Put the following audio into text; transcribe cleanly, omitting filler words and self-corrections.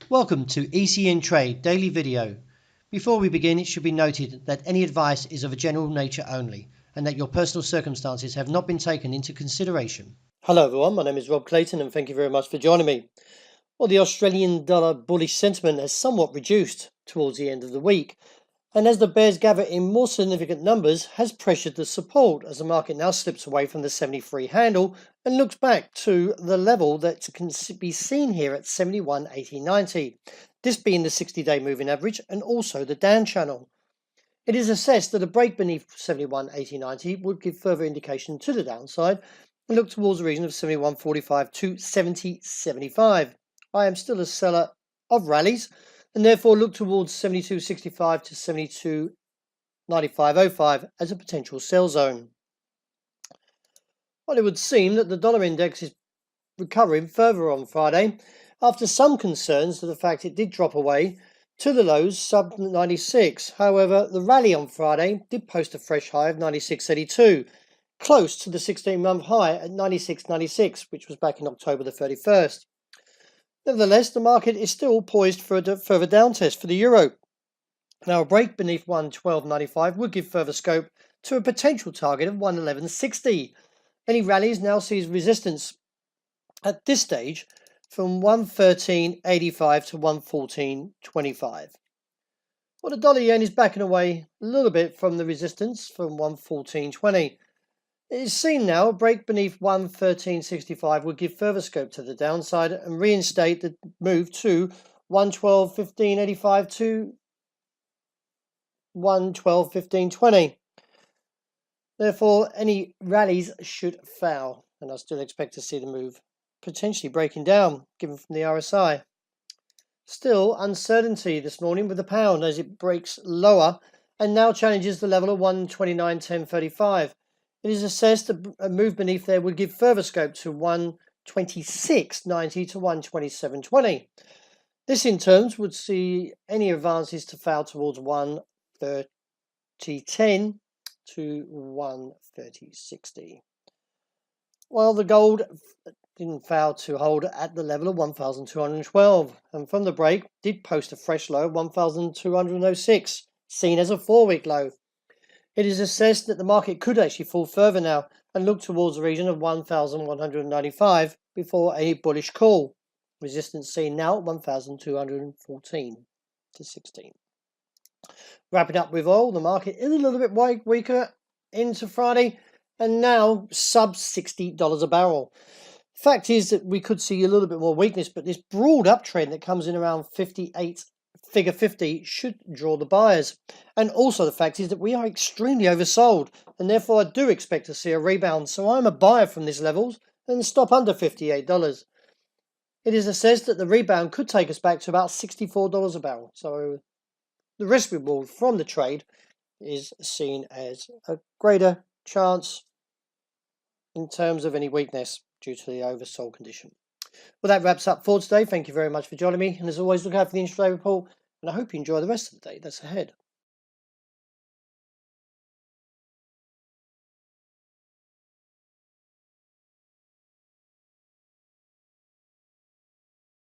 Welcome to ECN Trade Daily Video. Before we begin, it should be noted that any advice is of a general nature only and that your personal circumstances have not been taken into consideration. Hello everyone, my name is Rob Clayton and thank you very much for joining me. Well, the Australian dollar bullish sentiment has somewhat reduced towards the end of the week, and as the bears gather in more significant numbers, has pressured the support as the market now slips away from the 73 handle and looks back to the level that can be seen here at 71.8090, this being the 60-day moving average and also the down channel. It is assessed that a break beneath 71.8090 would give further indication to the downside and look towards the region of 71.45 to 70.75. I am still a seller of rallies and therefore look towards 72.65 to 72.9505 as a potential sell zone. Well, it would seem that the dollar index is recovering further on Friday after some concerns to the fact it did drop away to the lows sub 96. However, the rally on Friday did post a fresh high of 96.82, close to the 16-month high at 96.96, which was back in October the 31st. Nevertheless, the market is still poised for a further down test for the euro. Now, a break beneath 112.95 would give further scope to a potential target of 111.60. Any rallies now sees resistance at this stage from 113.85 to 114.25. Well, the dollar yen is backing away a little bit from the resistance from 114.20. It is seen now a break beneath 113.65 would give further scope to the downside and reinstate the move to 112.15.85 to 112.15.20. Therefore, any rallies should fail, and I still expect to see the move potentially breaking down, given from the RSI. Still, uncertainty this morning with the pound as it breaks lower and now challenges the level of 129.1035. It is assessed that a move beneath there would give further scope to 126.90 to 127.20. This in turns would see any advances to fail towards 130.10 to 130.60. While the gold didn't fail to hold at the level of 1,212, and from the break did post a fresh low of 1,206, seen as a 4-week low. It is assessed that the market could actually fall further now and look towards the region of 1,195 before a bullish call. Resistance seen now at 1,214 to 16. Wrapping up with oil, the market is a little bit weaker into Friday and now sub $60 a barrel. Fact is that we could see a little bit more weakness, but this broad uptrend that comes in around 50 should draw the buyers. And also the fact is that we are extremely oversold, and therefore I do expect to see a rebound. So I'm a buyer from these levels and stop under $58. It is assessed that the rebound could take us back to about $64 a barrel. So the risk reward from the trade is seen as a greater chance in terms of any weakness due to the oversold condition. Well, that wraps up for today. Thank you very much for joining me. And as always, look out for the intraday report. And I hope you enjoy the rest of the day that's ahead.